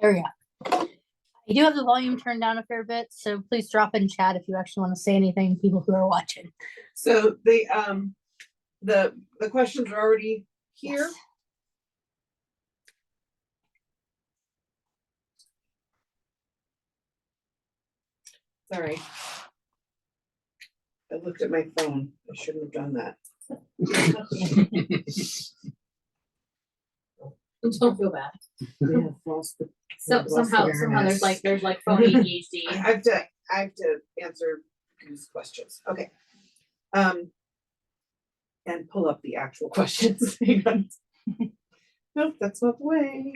There we go. I do have the volume turned down a fair bit, so please drop in chat if you actually want to say anything, people who are watching. So the questions are already here. Yes. Sorry. I looked at my phone. I shouldn't have done that. Don't feel bad. Yeah, lost the, Somehow there's like phone ADHD. I have to answer these questions. Okay. And pull up the actual questions. Hang on. Nope, that's not the way.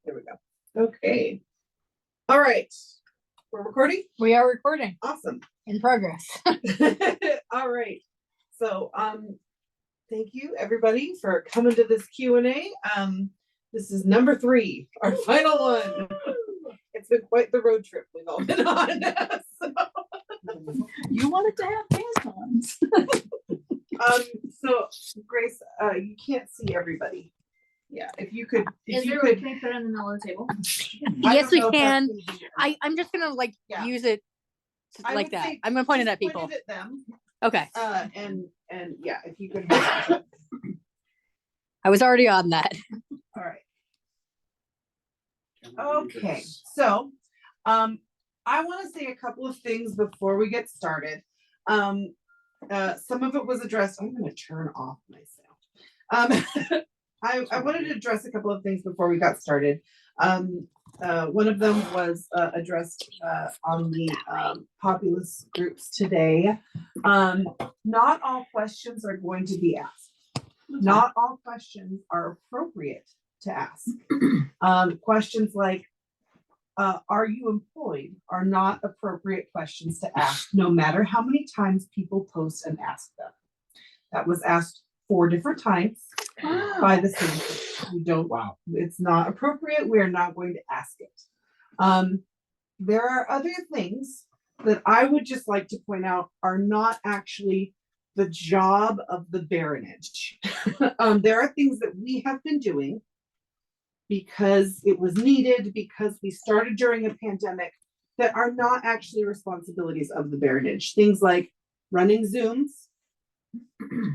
There we go. Okay. All right. We're recording? We are recording. Awesome. In progress. All right. So thank you everybody for coming to this Q&A. This is number 3, our final one. It's been quite the road trip we've all been on. So. You wanted to have pants on. So Grace, you can't see everybody. Yeah, if you could, Can I put it in the middle of the table? Yes, we can. I'm just gonna use it like that. Say, I'm gonna point it at people. Point it at them. Okay. And yeah, if you could. I was already on that. All right. Okay, so I want to say a couple of things before we get started. Some of it was addressed. I'm going to turn off myself. I wanted to address a couple of things before we got started. One of them was addressed on the populist groups today. Not all questions are going to be asked. Not all questions are appropriate to ask. Questions like, are you employed, are not appropriate questions to ask, no matter how many times people post and ask them. That was asked 4 different times by the citizens. We don't, it's not appropriate. We are not going to ask it. There are other things that I would just like to point out are not actually the job of the baronage. There are things that we have been doing because it was needed, because we started during a pandemic, that are not actually responsibilities of the baronage. Things like running Zooms,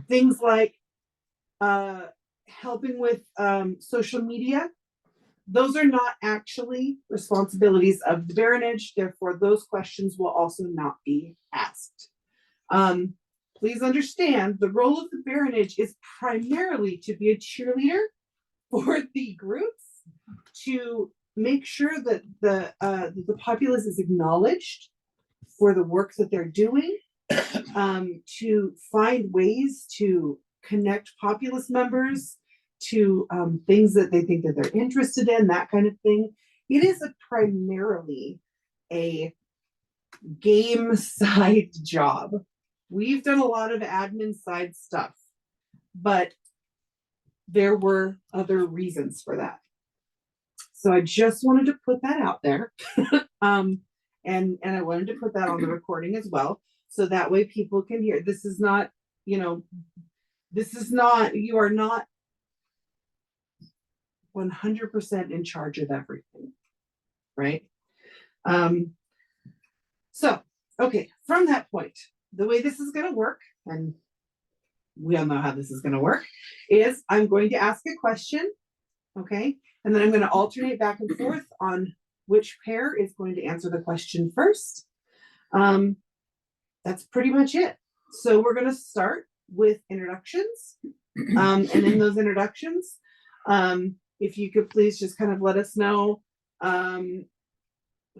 things like helping with social media. Those are not actually responsibilities of the baronage. Therefore, those questions will also not be asked. Please understand, the role of the baronage is primarily to be a cheerleader for the groups, to make sure that the populace is acknowledged for the work that they're doing, to find ways to connect populace members to things that they think that they're interested in, that kind of thing. It is primarily a game side job. We've done a lot of admin side stuff, but there were other reasons for that. So I just wanted to put that out there. And I wanted to put that on the recording as well. So that way people can hear. This is not, you are not 100% in charge of everything, right? So, okay, from that point, the way this is going to work, and we all know how this is going to work, is I'm going to ask a question, okay? And then I'm going to alternate back and forth on which pair is going to answer the question first. That's pretty much it. So we're going to start with introductions. And in those introductions, if you could please just kind of let us know who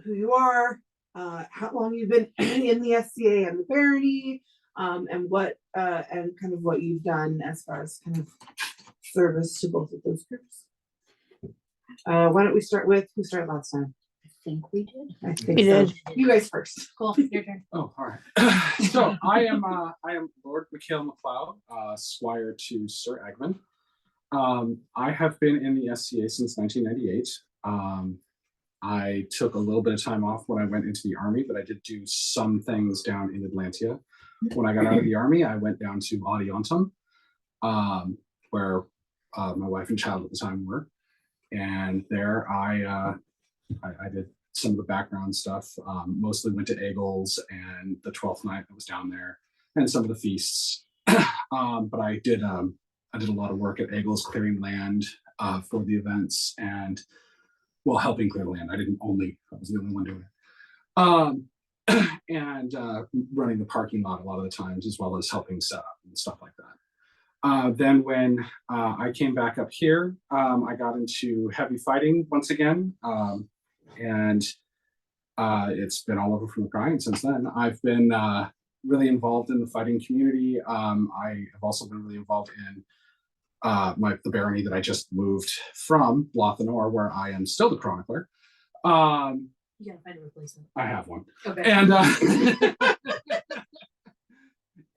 you are, how long you've been in the SCA and the barony, and what and kind of what you've done as far as kind of service to both of those groups. Why don't we start with who started last time? I think we did. I think so. You guys first. Cool. Your turn. Oh, all right. So I am Lord Mikhail MacLeod, squire to Sir Egmont. I have been in the SCA since 1998. I took a little bit of time off when I went into the army, but I did do some things down in Atlantia. When I got out of the army, I went down to Adiantum, where my wife and child at the time were. And there I did some of the background stuff, mostly went to Eagles and the 12th night that was down there and some of the feasts. But I did a lot of work at Eagles clearing land for the events and, well, helping clear land. I was the only one doing it. And running the parking lot a lot of the times, as well as helping set up and stuff like that. Then when I came back up here, I got into heavy fighting once again. And it's been all over from the grind since then. I've been really involved in the fighting community. I have also been really involved in the barony that I just moved from, Lothanor, where I am still the chronicler. You gotta find a replacement. I have one. Okay. And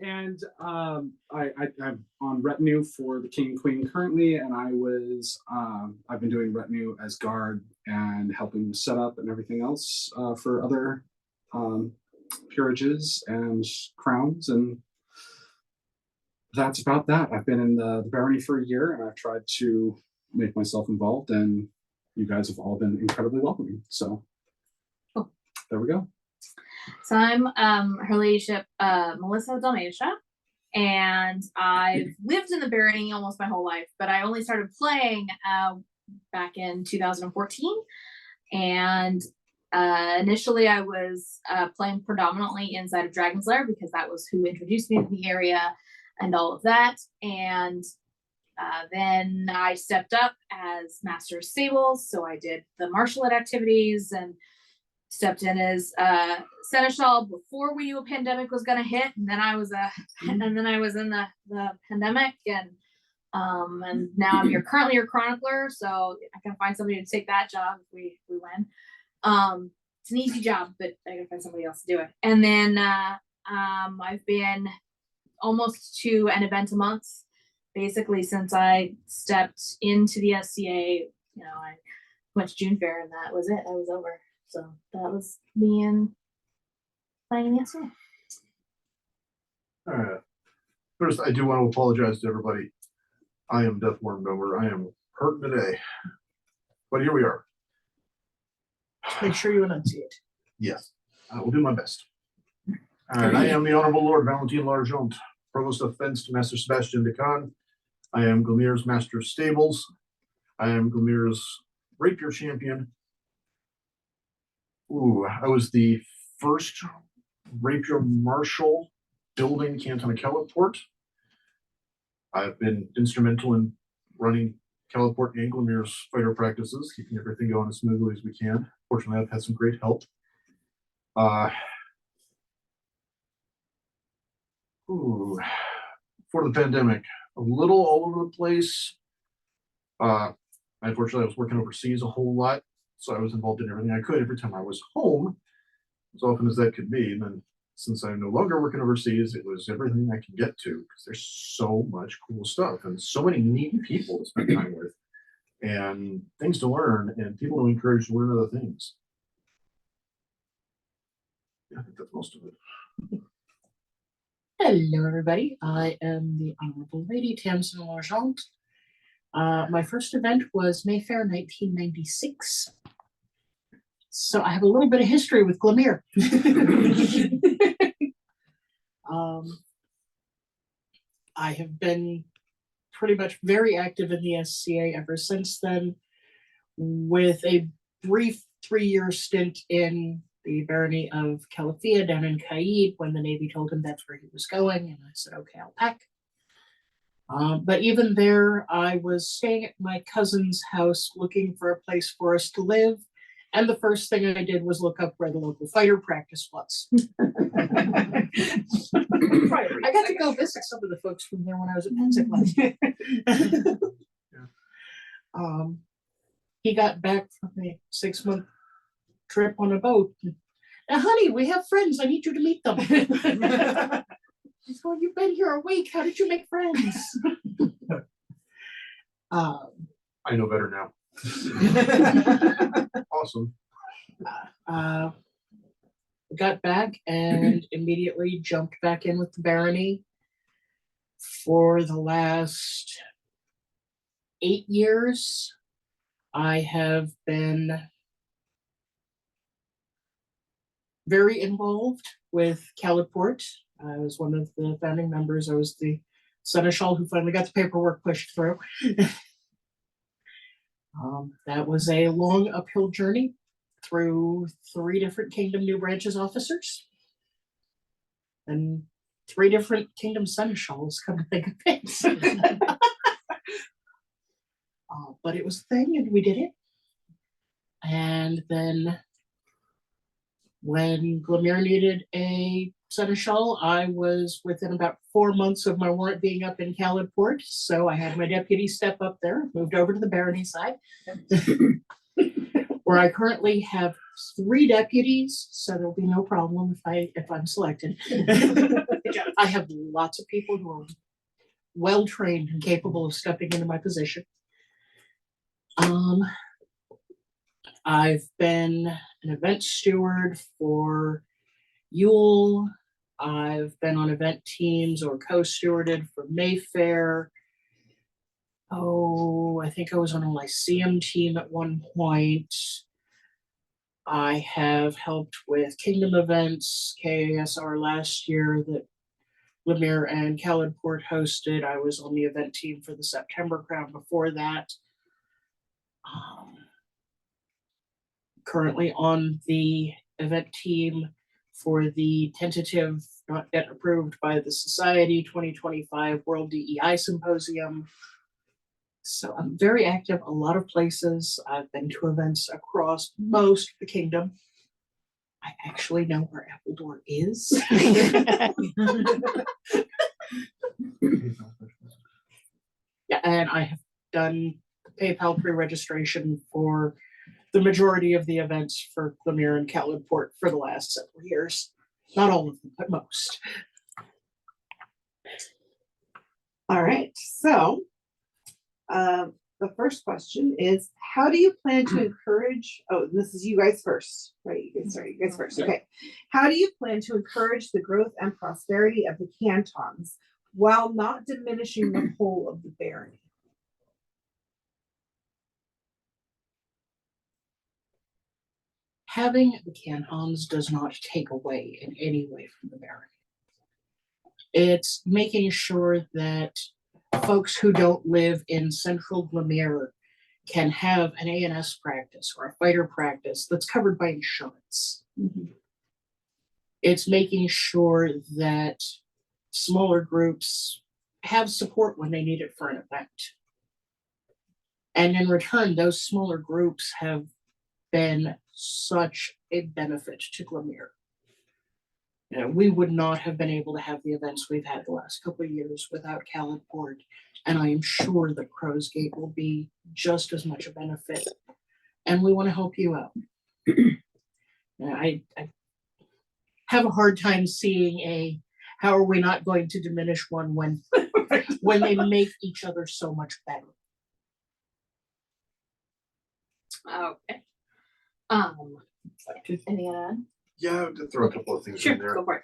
and I'm on retinue for the king and queen currently, and I've been doing retinue as guard and helping set up and everything else for other peerages and crowns, and that's about that. I've been in the barony for a year, and I've tried to make myself involved, and you guys have all been incredibly welcoming. So there we go. So I'm Her Ladyship Melissa Dalmatia, and I've lived in the barony almost my whole life, but I only started playing back in 2014. And initially I was playing predominantly inside of Dragon's Lair because that was who introduced me to the area and all of that. And then I stepped up as Master of Stables, so I did the martial art activities and stepped in as seneschal before we knew a pandemic was going to hit, and then I was in the pandemic, and now I'm currently your chronicler, so I can find somebody to take that job if we win. It's an easy job, but I gotta find somebody else to do it. And then I've been almost to an event a month basically since I stepped into the SCA. I went to June Fair and that was it. I was over. So that was me and playing the SCA. All right. First, I do want to apologize to everybody. I am Death Worm Number. I am hurting today. But here we are. Make sure you enunciate. Yes, I will do my best. All right, I am the Honorable Lord Valentine Largent, Provost of Fence to Master Sebastian Decon. I am Glymm Mere's Master of Stables. I am Glymm Mere's Rapier Champion. Ooh, I was the first Rapier Marshal building Canton of Kelleport. I've been instrumental in running Kelleport and Glymm Mere's fighter practices, keeping everything going as smoothly as we can. Fortunately, I've had some great help. For the pandemic, a little all over the place. Unfortunately, I was working overseas a whole lot, so I was involved in everything I could every time I was home, as often as that could be. And then since I'm no longer working overseas, it was everything I can get to because there's so much cool stuff and so many neat people to spend time with and things to learn and people to encourage to learn other things. Yeah, I think that's most of it. Hello, everybody. I am the Honorable Lady Tamsin Largent. My first event was Mayfair 1996. So I have a little bit of history with Glymm Mere. I have been pretty much very active in the SCA ever since then, with a brief 3-year stint in the barony of Calafia down in Caid when the Navy told him that's where he was going, and I said, okay, I'll pack. But even there, I was staying at my cousin's house looking for a place for us to live, and the first thing I did was look up where the local fighter practice was. I got to go visit some of the folks from there when I was at Pensick last year. He got back from a 6-month trip on a boat. Now, honey, we have friends. I need you to meet them. He's going, you've been here a week. How did you make friends? I know better now. Awesome. Got back and immediately jumped back in with the barony for the last 8 years, I have been very involved with Caliport. I was one of the founding members. I was the seneschal who finally got the paperwork pushed through. That was a long uphill journey through 3 different Kingdom New Branches officers and 3 different Kingdom seneschals, come to think of it. But it was a thing, and we did it. And then when Glymm Mere needed a seneschal, I was within about 4 months of my warrant being up in Caliport, so I had my deputy step up there, moved over to the barony side, where I currently have 3 deputies, so there'll be no problem if I'm selected. I have lots of people who are well trained and capable of stepping into my position. I've been an event steward for Yule. I've been on event teams or co-stewarded for Mayfair. I think I was on a Lyceum team at one point. I have helped with Kingdom events, KASR last year that Glymm Mere and Caliport hosted. I was on the event team for the September Crown before that. Currently on the event team for the tentative, not yet approved by the Society 2025 World DEI Symposium. So I'm very active a lot of places. I've been to events across most of the kingdom. I actually know where Appledore is. Yeah, and I have done PayPal pre-registration for the majority of the events for Glymm Mere and Caliport for the last several years. Not all of them, but most. All right, so the first question is, how do you plan to encourage, this is you guys first, right? You guys first, okay. How do you plan to encourage the growth and prosperity of the cantons while not diminishing the whole of the barony? Having the cantons does not take away in any way from the barony. It's making sure that folks who don't live in central Glymm Mere can have an ANS practice or a fighter practice that's covered by insurance. Mm-hmm. It's making sure that smaller groups have support when they need it for an event. And in return, those smaller groups have been such a benefit to Glymm Mere. You know, we would not have been able to have the events we've had the last couple of years without Caliport, and I am sure that Crow's Gate will be just as much a benefit. And we want to help you out. I have a hard time seeing how are we not going to diminish one when they make each other so much better. Okay. Anything to add? Yeah, to throw a couple of things Sure, in there. go for it.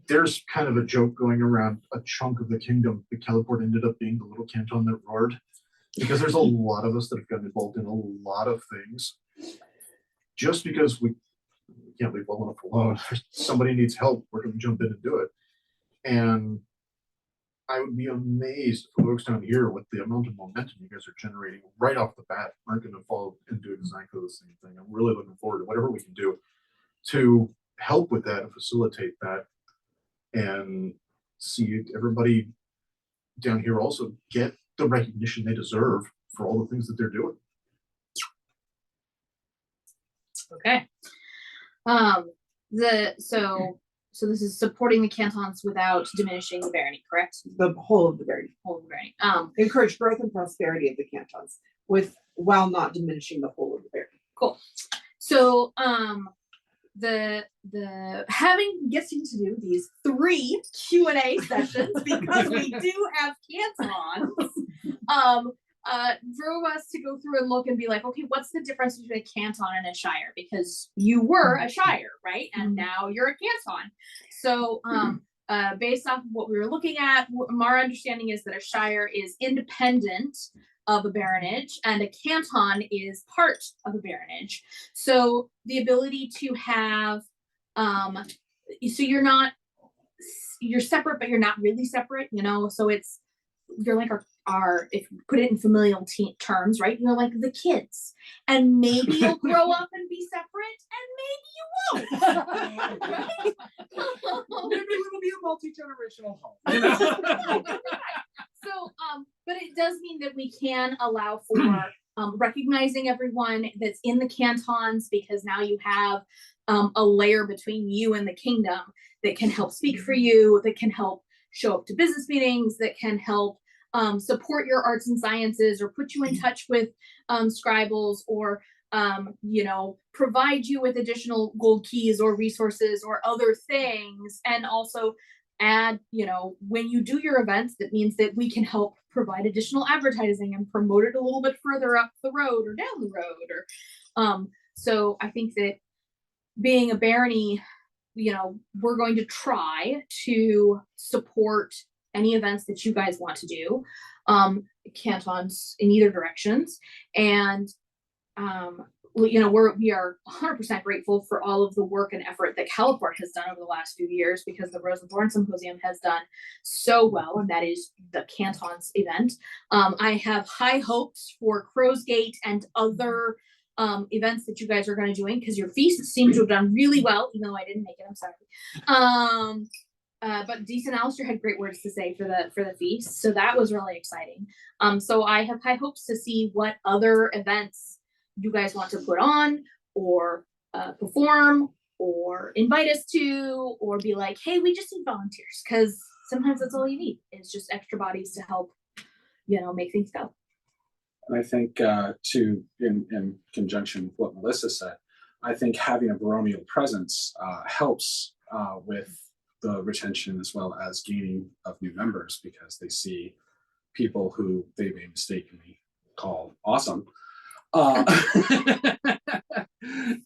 There's kind of a joke going around a chunk of the kingdom. The Caliport ended up being the little canton that roared, because there's a lot of us that have gotten involved in a lot of things. Just because we can't leave well enough alone, if somebody needs help, we're going to jump in and do it. And I would be amazed if the folks down here, with the amount of momentum you guys are generating right off the bat, aren't going to fall and do exactly the same thing. I'm really looking forward to whatever we can do to help with that and facilitate that, and see everybody down here also get the recognition they deserve for all the things that they're doing. Okay. So this is supporting the cantons without diminishing the barony, correct? The whole of the barony. Whole of the barony. Encourage growth and prosperity of the cantons while not diminishing the whole of the barony. Cool. So the getting to do these 3 Q&A sessions, because we do have cantons, drove us to go through and look and be like, okay, what's the difference between a canton and a shire? Because you were a shire, right? And now you're a canton. So based off of what we were looking at, our understanding is that a shire is independent of a baronage, and a canton is part of a baronage. So the ability to have, so you're separate, but you're not really separate, you know. So you're like our if you put it in familial terms, right? You're like the kids, and maybe you'll grow up and be separate, and maybe you won't. Right? Maybe it'll be a multi-generational home. You know? So, but it does mean that we can allow for recognizing everyone that's in the cantons, because now you have a layer between you and the kingdom that can help speak for you, that can help show up to business meetings, that can help support your arts and sciences, or put you in touch with scribals, or you know, provide you with additional gold keys or resources or other things. And also add, you know, when you do your events, that means that we can help provide additional advertising and promote it a little bit further up the road or down the road. Or so I think that being a barony, you know, we're going to try to support any events that you guys want to do, cantons in either directions. And you know, we are 100% grateful for all of the work and effort that Caliport has done over the last few years, because the Rose and Thorn Symposium has done so well, and that is the Cantons event. I have high hopes for Crow's Gate and other events that you guys are going to doing, because your feast seems to have done really well, even though I didn't make it. I'm sorry. But Decent Alistair had great words to say for the feast, so that was really exciting. So I have high hopes to see what other events you guys want to put on, or perform, or invite us to, or be like, hey, we just need volunteers, because sometimes that's all you need, is just extra bodies to help, you know, make things go. And I think in conjunction with what Melissa said, I think having a baronial presence helps with the retention as well as gaining of new members, because they see people who they may mistakenly call awesome,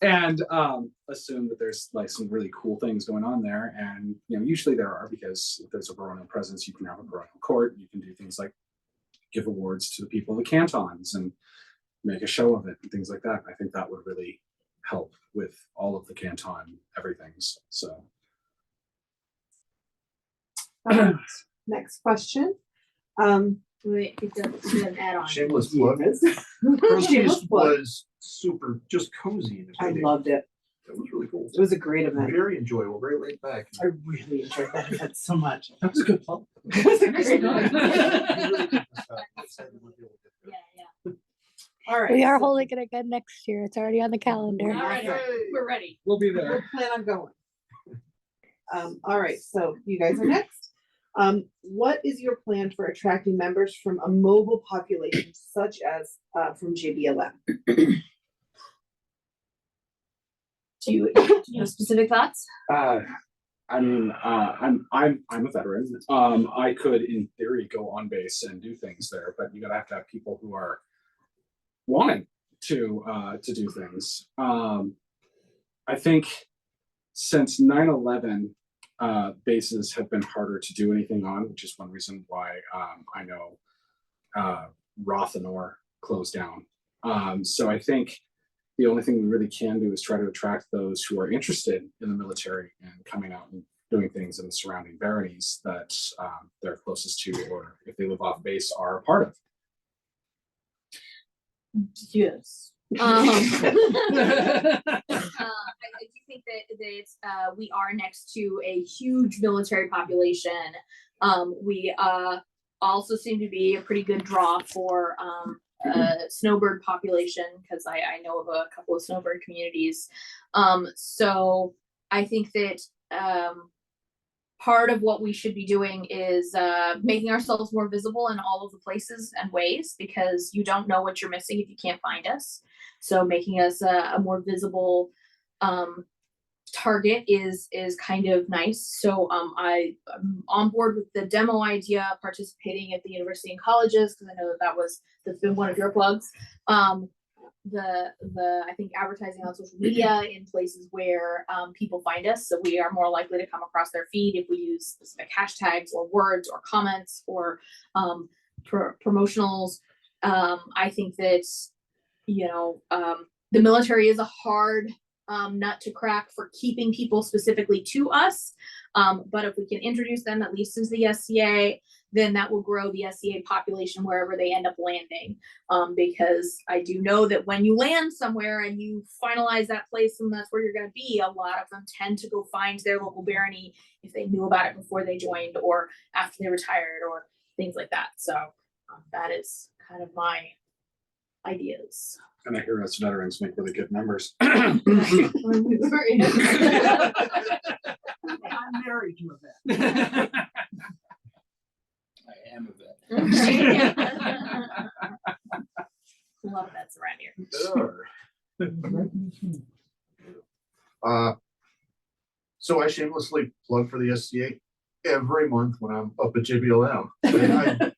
and assume that there's like some really cool things going on there. And you know, usually there are, because if there's a baronial presence, you can have a baronial court, you can do things like give awards to the people of the cantons and make a show of it and things like that. I think that would really help with all of the canton everythings. So Next question. Wait, it's an add-on. Shameless plug. Crow's Shameless Feast plug. was super, just cozy and I everything. loved it. It was really cool. It was a great event. Very enjoyable, very laid back. I really enjoyed that event so much. That was a good fun. It was a great You event. really did this stuff. I'm excited we'll be able to get Yeah, there. yeah. All right. We are so holding it again next year. It's already on the calendar. All right, we're ready. we'll be We'll there. plan on going. All right, so you guys are next. What is your plan for attracting members from a mobile population, such as from JBLM? Do you have specific thoughts? I mean, I'm a veteran. I could, in theory, go on base and do things there, but you gotta have to have people who are wanting to do things. I think since 9/11, bases have been harder to do anything on, which is one reason why I know Rothenor closed down. So I think the only thing we really can do is try to attract those who are interested in the military and coming out and doing things in the surrounding baronies that they're closest to, or if they live off base, are a part of. Yes. I do think that we are next to a huge military population. We also seem to be a pretty good draw for snowbird population, because I know of a couple of snowbird communities. So I think that part of what we should be doing is making ourselves more visible in all of the places and ways, because you don't know what you're missing if you can't find us. So making us a more visible target is kind of nice. So I'm on board with the demo idea, participating at the university and colleges, because I know that's been one of your plugs. I think advertising on social media in places where people find us, so we are more likely to come across their feed if we use specific hashtags or words or comments or promotionals. I think that, the military is a hard nut to crack for keeping people specifically to us. But if we can introduce them at least as the SCA, then that will grow the SCA population wherever they end up landing. Because I do know that when you land somewhere and you finalize that place and that's where you're going to be, a lot of them tend to go find their local barony if they knew about it before they joined or after they retired or things like that. So that is kind of my ideas. And I hear us veterans make really good members. I'm married to a vet. I am a vet. A lot of vets around here. So I shamelessly plug for the SCA every month when I'm up at JBLM. And I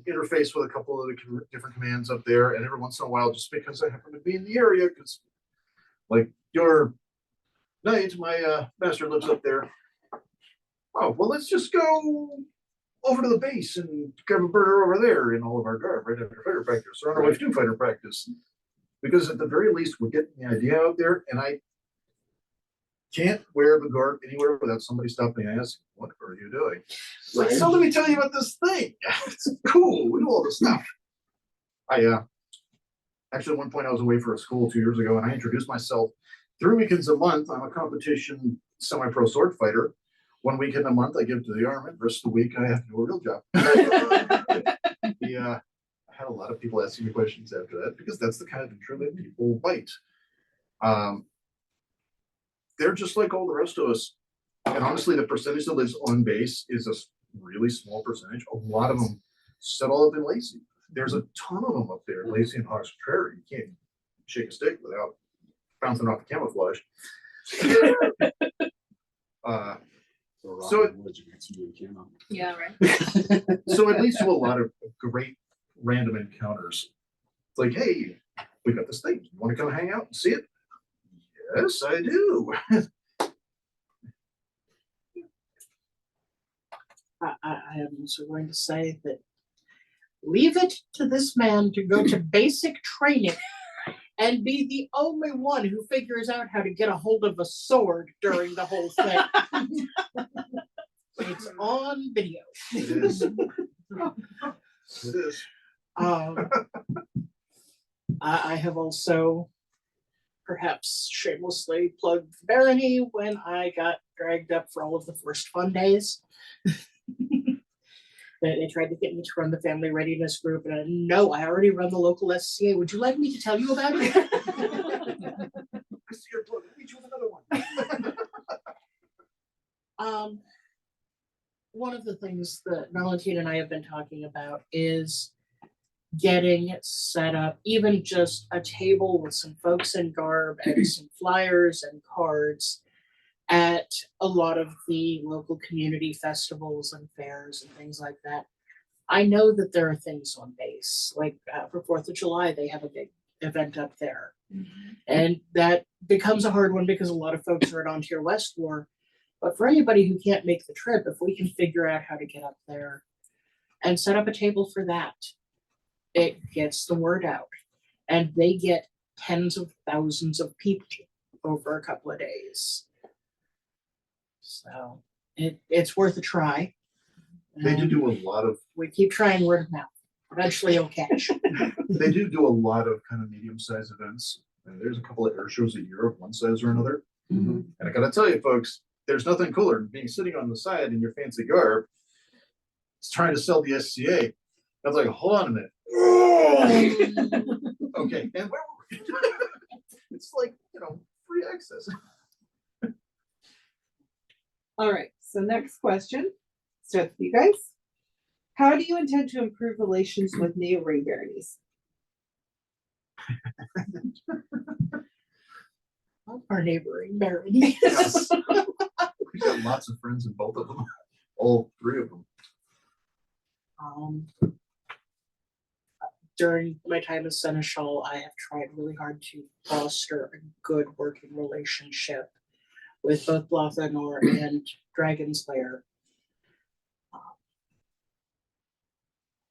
interface with a couple of the different commands up there, and every once in a while, just because I happen to be in the area, because like your knight, my master lives up there. Oh, well, let's just go over to the base and grab a burger over there in all of our garb right after fighter practice or on our way to fighter practice. Because at the very least, we're getting the idea out there, and I can't wear the garb anywhere without somebody stopping and asking, what are you doing? It's like, so let me tell you about this thing. It's cool. We do all this stuff. Actually, at one point I was away for a school 2 years ago, and I introduced myself 3 weekends a month. I'm a competition semi-pro sword fighter. 1 weekend a month I give to the army. The rest of the week I have to do a real job. I had a lot of people asking me questions after that because that's the kind of intro that people bite. They're just like all the rest of us. And honestly, the percentage that lives on base is a really small percentage. A lot of them settle up in Lacey. There's a ton of them up there, Lacey and Hawks Prairie. You can't shake a stick without bouncing off the camouflage. Yeah, right. So it leads to a lot of great random encounters. It's like, hey, we got this thing. You want to come hang out and see it? Yes, I do. I am also going to say that leave it to this man to go to basic training and be the only one who figures out how to get a hold of a sword during the whole thing. It's on video. It is. It is. I have also perhaps shamelessly plugged Barony when I got dragged up for all of the first fun days. They tried to get me to run the family readiness group, and no, I already run the local SCA. Would you like me to tell you about it? I see your plug. I'll meet you with another one. One of the things that Valentine and I have been talking about is getting set up, even just a table with some folks in garb and some flyers and cards at a lot of the local community festivals and fairs and things like that. I know that there are things on base, like for 4th of July, they have a big event up there. And that becomes a hard one because a lot of folks are at On to Your West War. But for anybody who can't make the trip, if we can figure out how to get up there and set up a table for that, it gets the word out. And they get tens of thousands of people over a couple of days. So it's worth a try. They do a lot of. We keep trying word of mouth. Eventually it'll catch. They do a lot of kind of medium-sized events. And there's a couple of air shows a year of one size or another. And I gotta tell you, folks, there's nothing cooler than being sitting on the side in your fancy garb. It's trying to sell the SCA. I was like, hold on a minute. Okay, and where were we? It's like, free access. All right, so next question. Start with you guys. How do you intend to improve relations with neighboring baronies? Our neighboring barony. Yes. We've got lots of friends in both of them. All 3 of them. During my time as Seneschal, I have tried really hard to foster a good working relationship with both Blathanor and Dragon's Lair.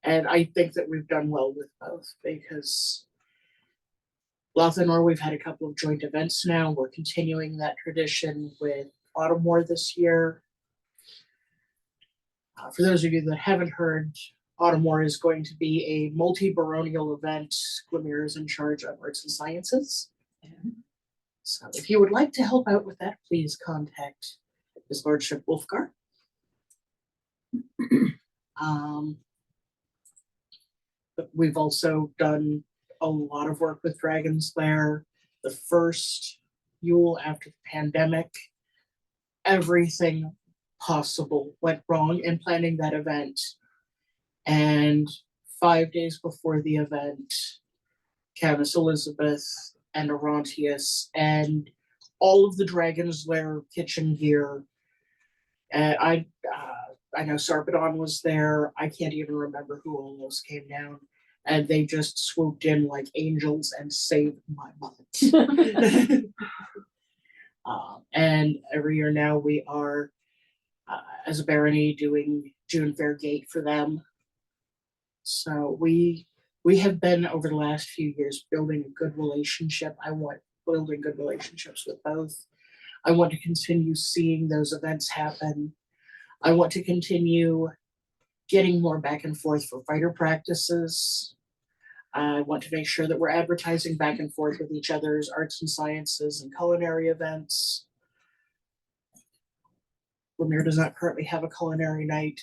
And I think that we've done well with both because Lothanor, we've had a couple of joint events now. We're continuing that tradition with Autumn War this year. For those of you that haven't heard, Autumn War is going to be a multi-baronial event. Glymm Mere is in charge of arts and sciences. So if you would like to help out with that, please contact His Lordship Wolfgar. But we've also done a lot of work with Dragon's Lair. The first Yule after the pandemic, everything possible went wrong in planning that event. And 5 days before the event, Countess Elizabeth and Orontius and all of the Dragon's Lair kitchen gear. I know Sarpedon was there. I can't even remember who almost came down. And they just swooped in like angels and saved my butt. And every year now we are, as a barony, doing June Fair Gate for them. So we have been, over the last few years, building a good relationship. I want building good relationships with both. I want to continue seeing those events happen. I want to continue getting more back and forth for fighter practices. I want to make sure that we're advertising back and forth with each other's arts and sciences and culinary events. Glymm Mere does not currently have a culinary night.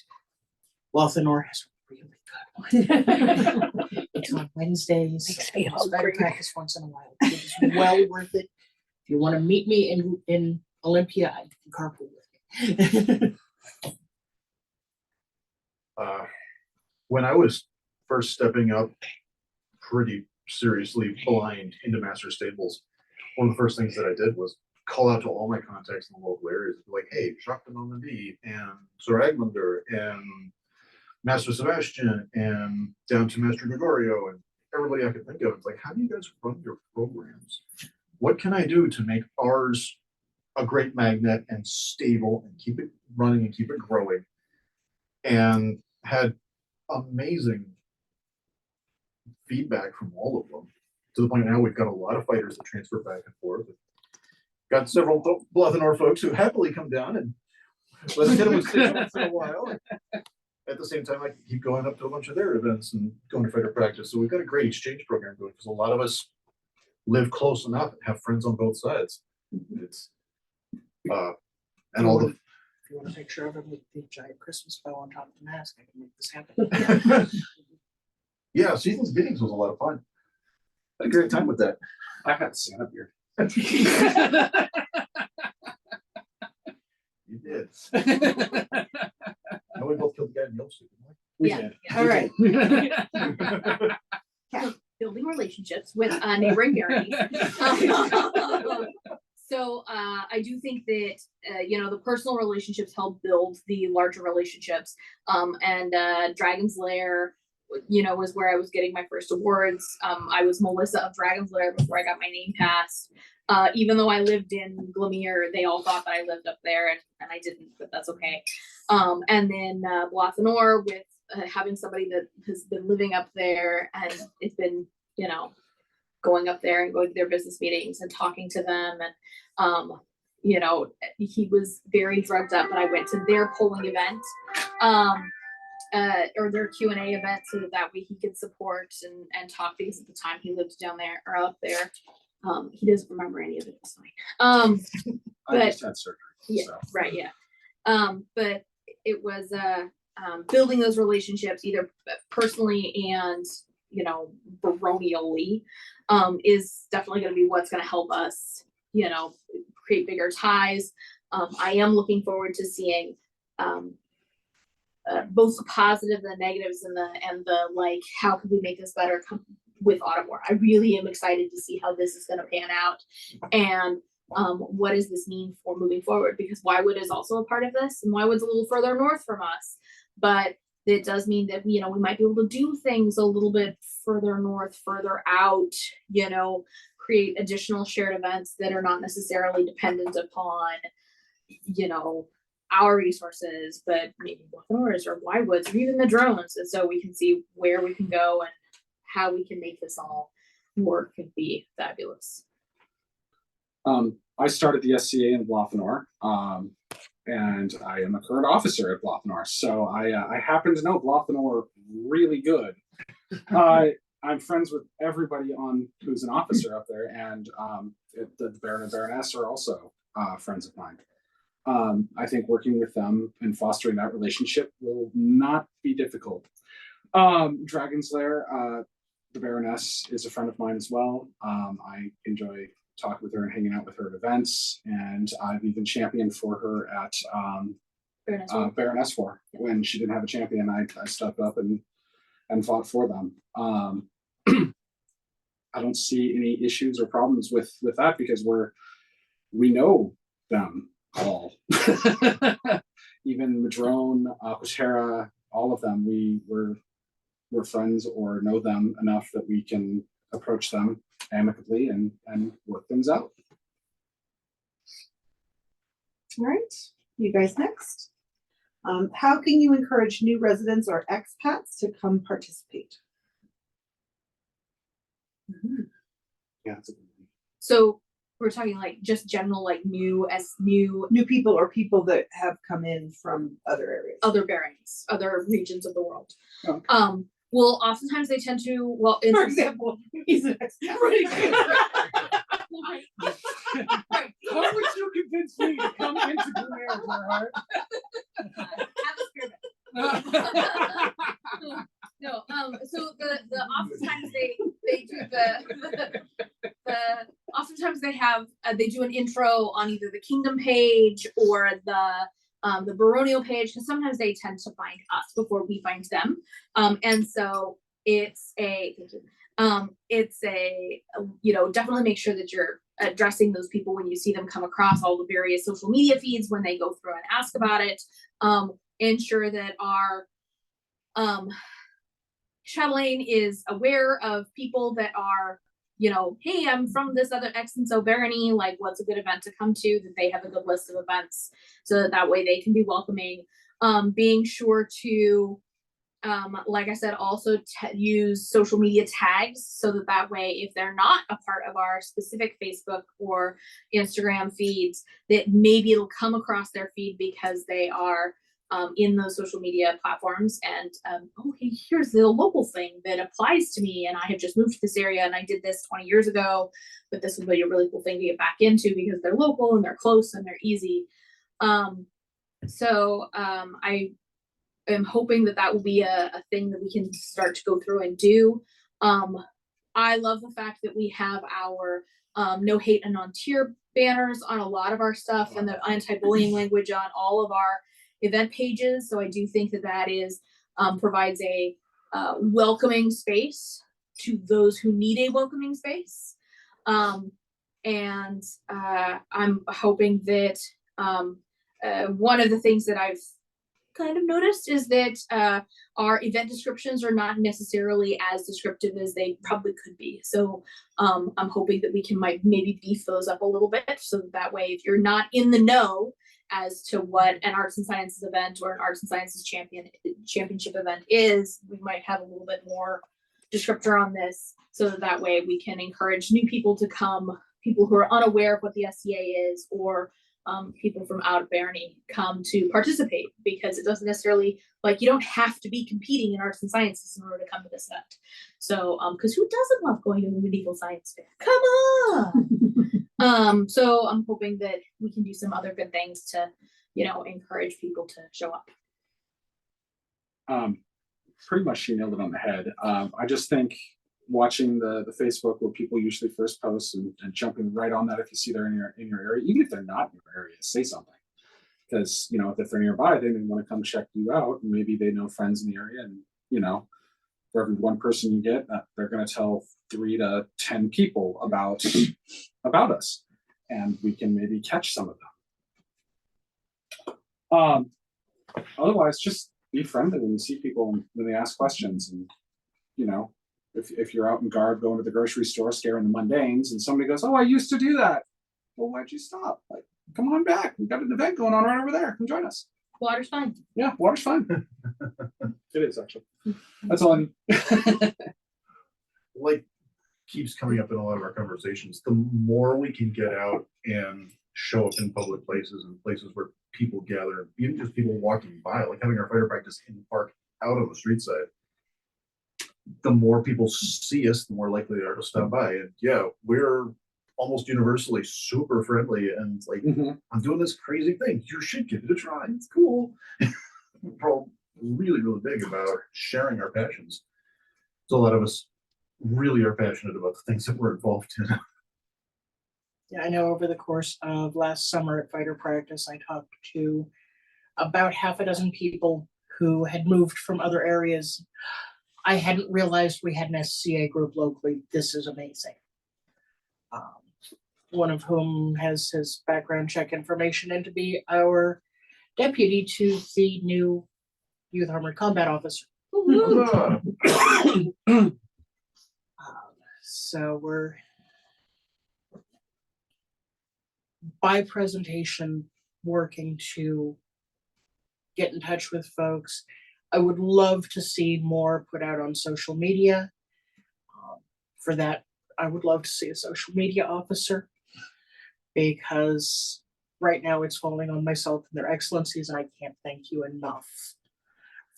Lothanor has a really good one. It's on Wednesdays. Makes me It's better hungry. practice once in a while. It's well worth it. If you want to meet me in Olympia, I can carpool with me. When I was first stepping up pretty seriously blind into Master Stables, one of the first things that I did was call out to all my contacts in the local areas, like, hey, Jacques de Normandy and Sir Eglander and Master Sebastian and down to Master Gregorio and everybody I could think of. It's like, how do you guys run your programs? What can I do to make ours a great magnet and stable and keep it running and keep it growing? And had amazing feedback from all of them, to the point now we've got a lot of fighters that transfer back and forth. Got several Lothanor folks who happily come down and let us hit them with sticks once in a while. At the same time, I keep going up to a bunch of their events and going to fighter practice. So we've got a great exchange program going because a lot of us live close enough and have friends on both sides. It's and all the If you want a picture of him with the giant Christmas bow on top of the mask, I can make this happen. yeah, Seasons Giddings was a lot of fun. Had a great time with that. I had Santa beer. You did. And we both killed the guy in the old suit, didn't we? Yeah. All right. Building relationships with neighboring baronies. So I do think that the personal relationships help build the larger relationships. And Dragon's Lair, was where I was getting my first awards. I was Melissa of Dragon's Lair before I got my name passed. Even though I lived in Glymm Mere, they all thought that I lived up there, and I didn't, but that's okay. And then Lothanor, with having somebody that has been living up there, and it's been, going up there and going to their business meetings and talking to them. And, he was very drugged up, but I went to their polling event. Or their Q&A event, so that way he could support and talk, because at the time he lived down there or up there. He doesn't remember any of it. It's fine. I But- just had surgery. Yeah, So. right, yeah. But it was building those relationships, either personally and baronially, is definitely going to be what's going to help us, create bigger ties. I am looking forward to seeing both the positive and the negatives and the like, how could we make this better with Autumn War. I really am excited to see how this is going to pan out, and what does this mean for moving forward, because Wildwood is also a part of this, and Wildwood's a little further north from us, but it does mean that we might be able to do things a little bit further north, further out, create additional shared events that are not necessarily dependent upon our resources, but maybe Buffalo's or Wildwoods or even the drones. And so we can see where we can go and how we can make this all work and be fabulous. I started the SCA in Blathnor, and I am a current officer at Blathnor. So I happen to know Blathnor really good. I'm friends with everybody who's an officer up there, and the Baron and Baroness are also friends of mine. I think working with them and fostering that relationship will not be difficult. Dragon's Lair, the Baroness is a friend of mine as well. I enjoy talking with her and hanging out with her at events, and I've even championed for her at Baroness War. When she didn't have a champion, I stepped up and fought for them. I don't see any issues or problems with that because we know them all. Even Madrone, Patera, all of them, we're friends or know them enough that we can approach them amicably and work things out. All right, you guys next. How can you encourage new residents or expats to come participate? Yeah, that's a good one. So we're talking like just general, like new New people or people that have come in from other areas. other bearings, other regions of the world. Okay. Well, oftentimes they tend to, For example, he's an expat. How would you convince me to come into Glymm Mere, Gerhard? No, so the oftentimes they do oftentimes they have they do an intro on either the kingdom page or the baronial page, because sometimes they tend to find us before we find them. And so it's a definitely make sure that you're addressing those people when you see them come across all the various social media feeds when they go through and ask about it. Ensure that our chatelaine is aware of people that are, hey, I'm from this other X and so barony, like what's a good event to come to, that they have a good list of events so that way they can be welcoming. Being sure to, like I said, also use social media tags so that way if they're not a part of our specific Facebook or Instagram feeds, that maybe it'll come across their feed because they are in those social media platforms, and hey, here's the local thing that applies to me, and I have just moved to this area and I did this 20 years ago, but this would be a really cool thing to get back into because they're local and they're close and they're easy. So I am hoping that will be a thing that we can start to go through and do. I love the fact that we have our no hate and non-tier banners on a lot of our stuff and the anti-bullying language on all of our event pages. So I do think that is provides a welcoming space to those who need a welcoming space. And I'm hoping that one of the things that I've kind of noticed is that our event descriptions are not necessarily as descriptive as they probably could be. So I'm hoping that we can maybe beef those up a little bit so that way if you're not in the know as to what an arts and sciences event or an arts and sciences championship event is, we might have a little bit more descriptor on this so that way we can encourage new people to come, people who are unaware of what the SCA is, or people from out of barony come to participate, because it doesn't necessarily, like, you don't have to be competing in arts and sciences in order to come to this event. So because who doesn't love going to the medieval science fair? Come on. So I'm hoping that we can do some other good things to encourage people to show up. Pretty much she nailed it on the head. I just think watching the Facebook where people usually first post and jumping right on that if you see they're in your area, even if they're not in your area, say something. Because if they're nearby, they may want to come check you out, and maybe they know friends in the area, and for every one person you get, they're going to tell 3 to 10 people about us, and we can maybe catch some of them. Otherwise, just be friendly when you see people, when they ask questions, and if you're out in garb going to the grocery store scaring the mundanes and somebody goes, oh, I used to do that. Well, why'd you stop? Like, come on back. We've got an event going on right over there. Come join us. Water's fine. Yeah, water's fun. It is actually. That's all I need. Like keeps coming up in a lot of our conversations, the more we can get out and show up in public places and places where people gather, even just people walking by, like having our fighter practice in the park out on the street side, the more people see us, the more likely they are to stop by. And yeah, we're almost universally super friendly and like, I'm doing this crazy thing. You should give it a try. It's cool. We're all really, really big about sharing our passions. So a lot of us really are passionate about the things that we're involved in. Yeah, I know over the course of last summer at fighter practice, I talked to about half a dozen people who had moved from other areas. I hadn't realized we had an SCA group locally. This is amazing. One of whom has his background check information in to be our deputy to the new Youth Armored Combat Officer. So we're by presentation working to get in touch with folks. I would love to see more put out on social media. For that, I would love to see a social media officer, because right now it's falling on myself and their excellencies, and I can't thank you enough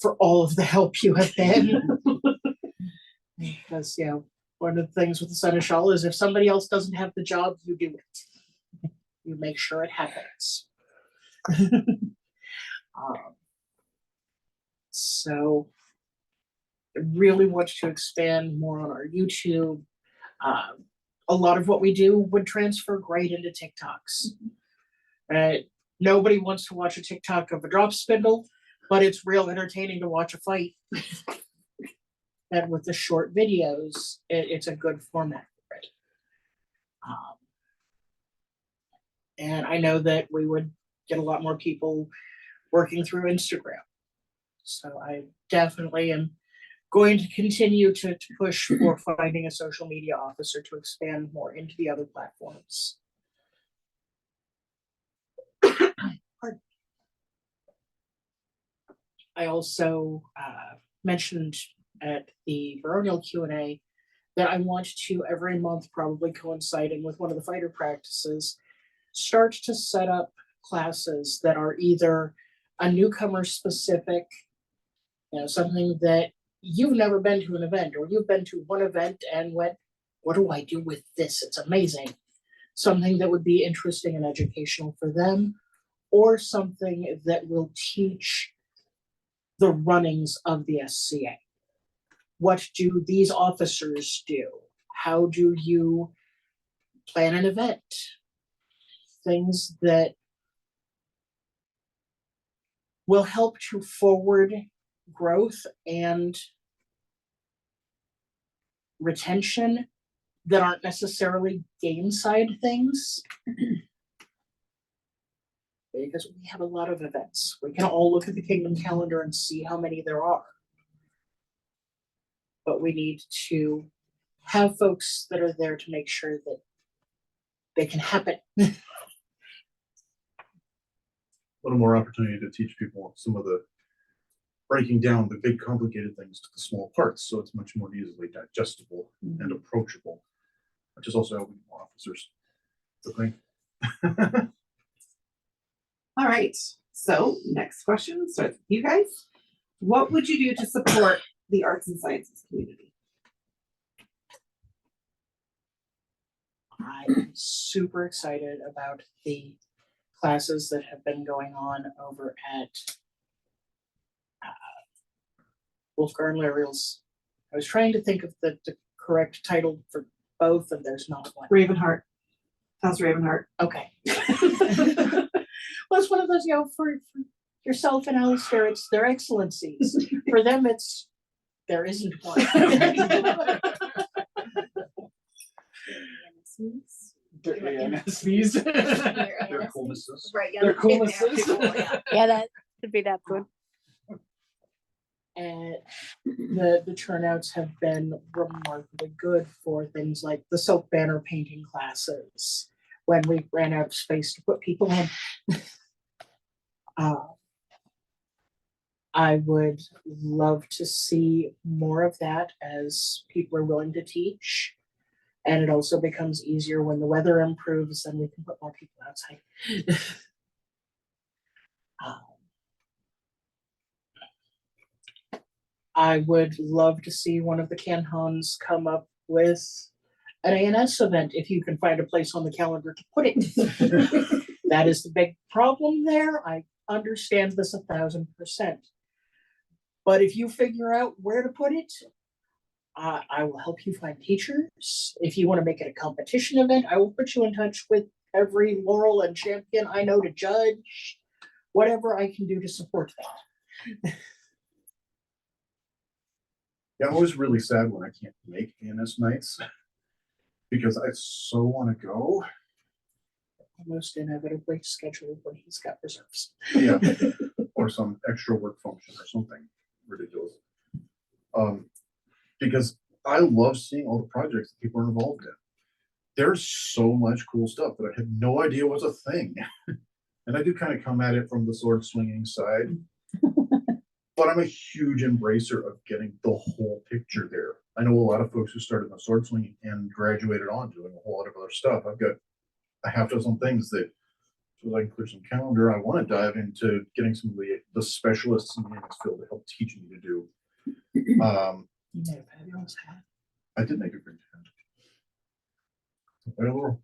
for all of the help you have been. Because, you know, one of the things with the Seneschal is if somebody else doesn't have the job, you do it. You make sure it happens. So I really want to expand more on our YouTube. A lot of what we do would transfer great into TikToks. Nobody wants to watch a TikTok of a drop spindle, but it's real entertaining to watch a fight. And with the short videos, it's a good format for it. And I know that we would get a lot more people working through Instagram. So I definitely am going to continue to push for finding a social media officer to expand more into the other platforms. I also mentioned at the Baronial Q&A that I want to, every month, probably coinciding with one of the fighter practices, start to set up classes that are either a newcomer specific, you know, something that you've never been to an event, or you've been to one event and went, what do I do with this? It's amazing. Something that would be interesting and educational for them, or something that will teach the runnings of the SCA. What do these officers do? How do you plan an event? Things that will help to forward growth and retention that aren't necessarily game side things. Because we have a lot of events. We can all look at the Kingdom calendar and see how many there are. But we need to have folks that are there to make sure that they can happen. A little more opportunity to teach people some of the breaking down the big complicated things to the small parts, so it's much more easily digestible and approachable, which is also helping more officers. The thing. All right, so next question starts with you guys. What would you do to support the arts and sciences community? I'm super excited about the classes that have been going on over at Wolfgar and Lariel's. I was trying to think of the correct title for both, and there's not one. Ravenheart. House Ravenheart. Okay. Well, it's one of those, you know, for yourself and Alistair, it's their excellencies. For them, it's there isn't one. ANSVs. Their coolnesses. Right, yeah. Their coolnesses. Yeah, that could be that good. And the turnouts have been remarkably good for things like the silk banner painting classes, when we ran out of space to put people in. I would love to see more of that as people are willing to teach. And it also becomes easier when the weather improves and we can put more people outside. I would love to see one of the Canhons come up with an ANS event if you can find a place on the calendar to put it. That is the big problem there. I understand this 1,000%. But if you figure out where to put it, I will help you find teachers. If you want to make it a competition event, I will put you in touch with every Laurel and champion I know to judge. Whatever I can do to support that. Yeah, I'm always really sad when I can't make ANS nights because I so want to go. Almost inevitably scheduled when he's got reserves. Yeah, or some extra work function or something ridiculous. Because I love seeing all the projects that people are involved in. There's so much cool stuff that I had no idea was a thing. And I do kind of come at it from the sword swinging side. But I'm a huge embracer of getting the whole picture there. I know a lot of folks who started in the sword swinging and graduated on doing a whole lot of other stuff. I've got a half dozen things that, so I can clear some calendar, I want to dive into getting some of the specialists in the ANS field to help teach me to do. You made a fabulous hat. I did make a great hat. Well,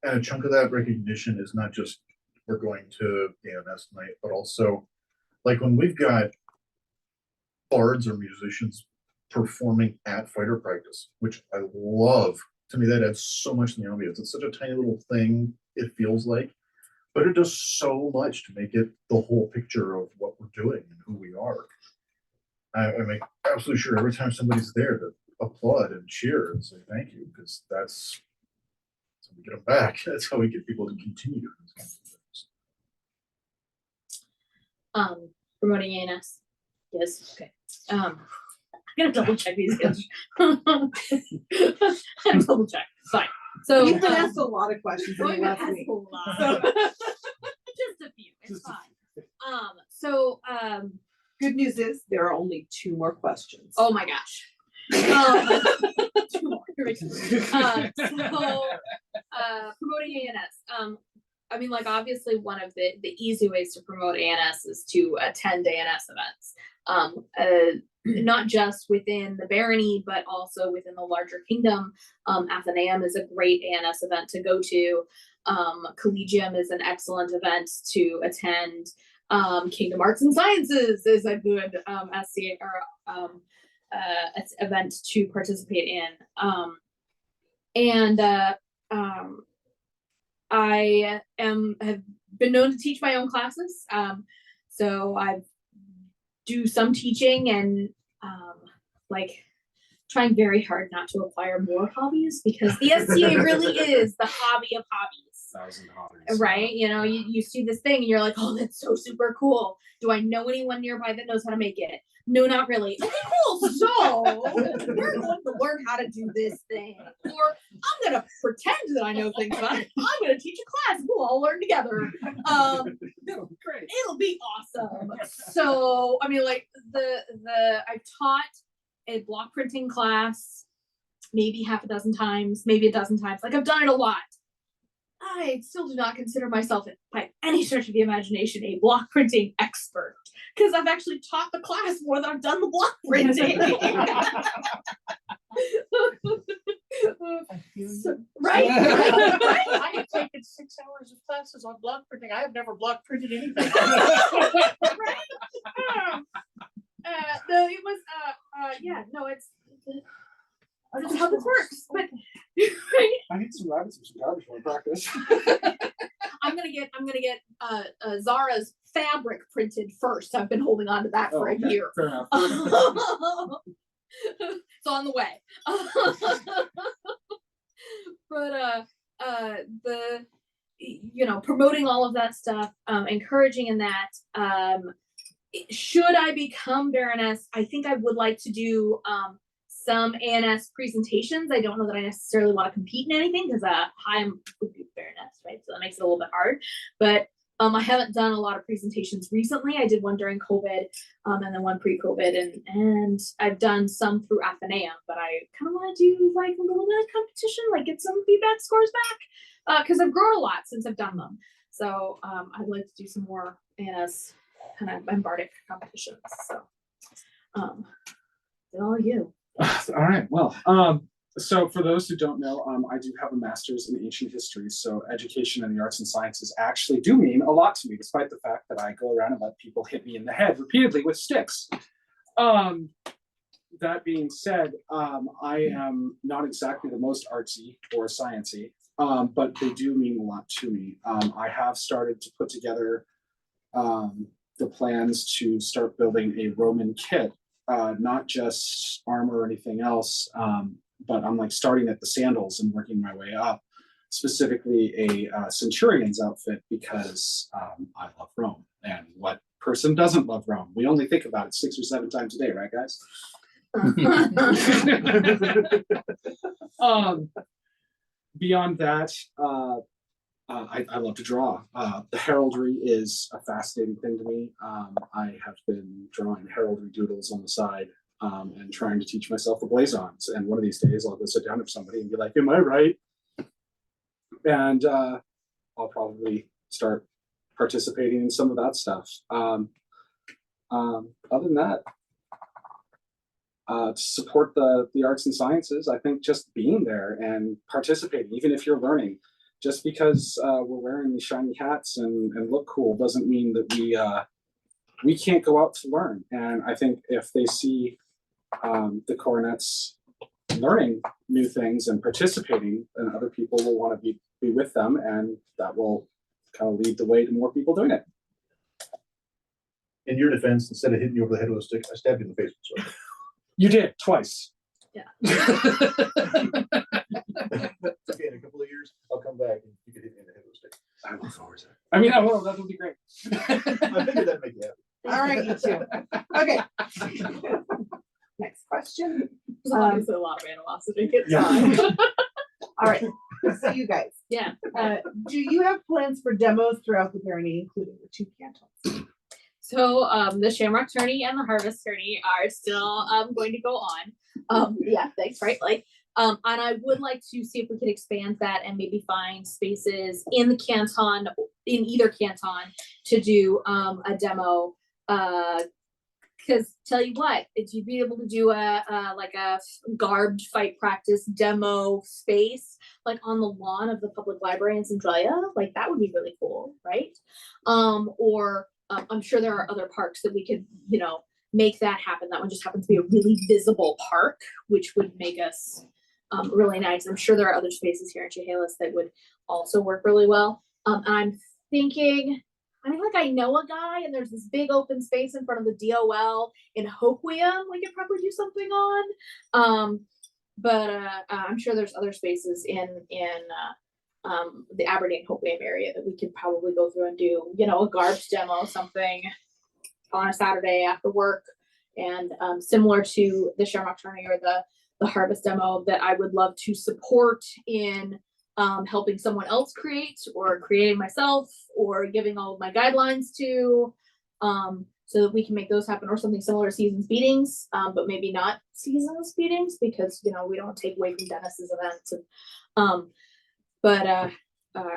and a chunk of that recognition is not just we're going to ANS night, but also like when we've got bards or musicians performing at fighter practice, which I love. To me, that adds so much to the ambience. It's such a tiny little thing, it feels like, but it does so much to make it the whole picture of what we're doing and who we are. I make absolutely sure every time somebody's there to applaud and cheer and say thank you, because that's how we get them back. That's how we get people to continue doing these kinds of things. Promoting ANS. Yes. Okay. I'm gonna double check these guys. I'm double check. Fine. So You've been asked a lot of questions in the last week. Just a few. It's fine. Good news is there are only 2 more questions. Oh my gosh. 2 more. Here we go. Promoting ANS. I mean, like, obviously one of the easy ways to promote ANS is to attend ANS events. Not just within the barony, but also within the larger kingdom. Athenaeum is a great ANS event to go to. Collegium is an excellent event to attend. Kingdom Arts and Sciences is a good SCA or event to participate in. I have been known to teach my own classes. So I do some teaching and like trying very hard not to acquire more hobbies, because the SCA really is the hobby of hobbies. 1,000 hobbies. Right? You know, you see this thing and you're like, oh, that's so super cool. Do I know anyone nearby that knows how to make it? No, not really. Okay, cool. So we're going to learn how to do this thing. Or I'm going to pretend that I know things about it. I'm going to teach a class. We'll all learn together. It'll be great. It'll be awesome. So, I mean, like I've taught a block printing class maybe half a dozen times, maybe a dozen times. Like, I've done it a lot. I still do not consider myself, by any stretch of the imagination, a block printing expert, because I've actually taught the class more than I've done the block printing. Right? I have taken 6 hours of classes on block printing. I have never block printed anything. Right? No, it was, yeah, no, it's that's how this works. But, right? I need some rabbits and some garbage for practice. I'm gonna get Zara's fabric printed first. I've been holding on to that for a year. Fair enough. It's on the way. But the promoting all of that stuff, encouraging in that. Should I become Baroness, I think I would like to do some ANS presentations. I don't know that I necessarily want to compete in anything because I'm would be Baroness, right? So that makes it a little bit hard. But I haven't done a lot of presentations recently. I did one during COVID, and then one pre-COVID, and I've done some through Athenaeum, but I kind of want to do like a little bit of competition, like get some feedback scores back, because I've grown a lot since I've done them. So I'd like to do some more ANS kind of bardic competitions. So all you. All right. Well, so for those who don't know, I do have a master's in ancient history. So education in the arts and sciences actually do mean a lot to me, despite the fact that I go around and let people hit me in the head repeatedly with sticks. That being said, I am not exactly the most artsy or sciencey, but they do mean a lot to me. I have started to put together the plans to start building a Roman kit, not just armor or anything else, but I'm like starting at the sandals and working my way up, specifically a centurion's outfit, because I love Rome. And what person doesn't love Rome? We only think about it 6 or 7 times a day, right, guys? Beyond that, I love to draw. The heraldry is a fascinating thing to me. I have been drawing heraldry doodles on the side and trying to teach myself the blazons. And one of these days, I'll go sit down with somebody and be like, "Am I right?" And I'll probably start participating in some of that stuff. Other than that, to support the arts and sciences, I think just being there and participating, even if you're learning, just because we're wearing these shiny hats and look cool doesn't mean that we can't go out to learn. And I think if they see the coronets learning new things and participating, then other people will want to be with them, and that will kind of lead the way to more people doing it. In your defense, instead of hitting you over the head with a stick, I stabbed you in the face with a sword. You did twice. Yeah. Okay, in a couple of years, I'll come back and you can hit me in the head with a stick. I look forward to it. I mean, that would be great. I figured that'd make you happy. All right, you two. Okay. Next question. There's obviously a lot of animosity. It's Yeah. fine. All right. So you guys, Yeah. do you have plans for demos throughout the Pyrenees, including the 2 cantons? So the Shamrock Tourney and the Harvest Tourney are still going to go on. Yeah, thanks, right? Like, and I would like to see if we could expand that and maybe find spaces in the canton, in either canton, to do a demo. Because tell you what, if you'd be able to do a like a garbed fight practice demo space, like on the lawn of the public library in Centralia, like that would be really cool, right? Or I'm sure there are other parks that we could, make that happen. That one just happens to be a really visible park, which would make us really nice. I'm sure there are other spaces here in Chehalis that would also work really well. I'm thinking, I know a guy, and there's this big open space in front of the DOL in Hoquiam we could probably do something on. But I'm sure there's other spaces in the Aberdeen Hoquiam area that we could probably go through and do, a garbed demo, something on a Saturday after work, and similar to the Shamrock Tourney or the Harvest demo that I would love to support in helping someone else create, or creating myself, or giving all of my guidelines to, so that we can make those happen, or something similar to Seasons Beatings, but maybe not Seasons Beatings, because we don't take away from Dennis's events. And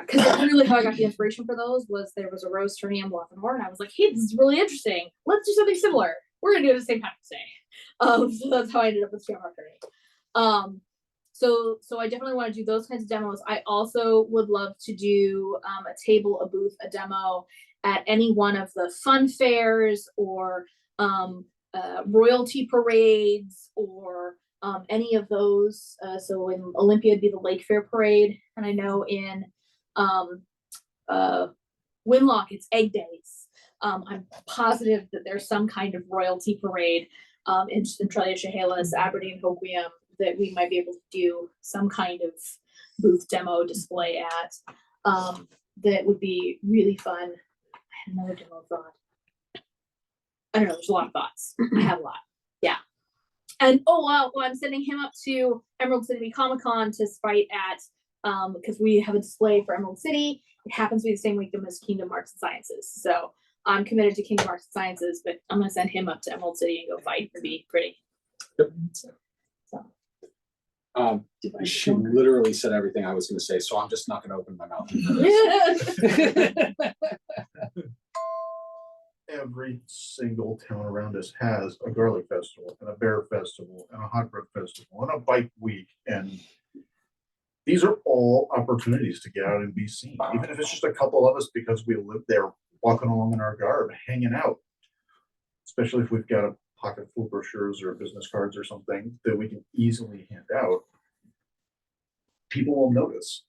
because really how I got the inspiration for those was there was a Rose Tourney in Waffenmore, and I was like, hey, this is really interesting. Let's do something similar. We're gonna do it the same time today. So that's how I ended up with Shamrock Tourney. So I definitely want to do those kinds of demos. I also would love to do a table, a booth, a demo at any one of the fun fairs, or royalty parades, or any of those. So in Olympia it'd be the Lake Fair parade, and I know in Winlock it's Egg Days. I'm positive that there's some kind of royalty parade in Centralia, Chehalis, Aberdeen, Hoquiam, that we might be able to do some kind of booth demo display at. That would be really fun. I had another demo thought. I don't know, there's a lot of thoughts. I have a lot. Yeah. And oh wow, well, I'm sending him up to Emerald City Comic Con to fight at because we have a display for Emerald City. It happens to be the same weekend as Kingdom Arts and Sciences. So I'm committed to Kingdom Arts and Sciences, but I'm gonna send him up to Emerald City and go fight. It'd be pretty. Yep. So, She literally said everything I was going to say, so I'm just not going to open my mouth. Every single town around us has a garlic festival and a bear festival and a hot bread festival and a bike week. And these are all opportunities to get out and be seen, even if it's just a couple of us because we live there walking along in our garb, hanging out. Especially if we've got a pocket full of brochures or business cards or something that we can easily hand out, people will notice.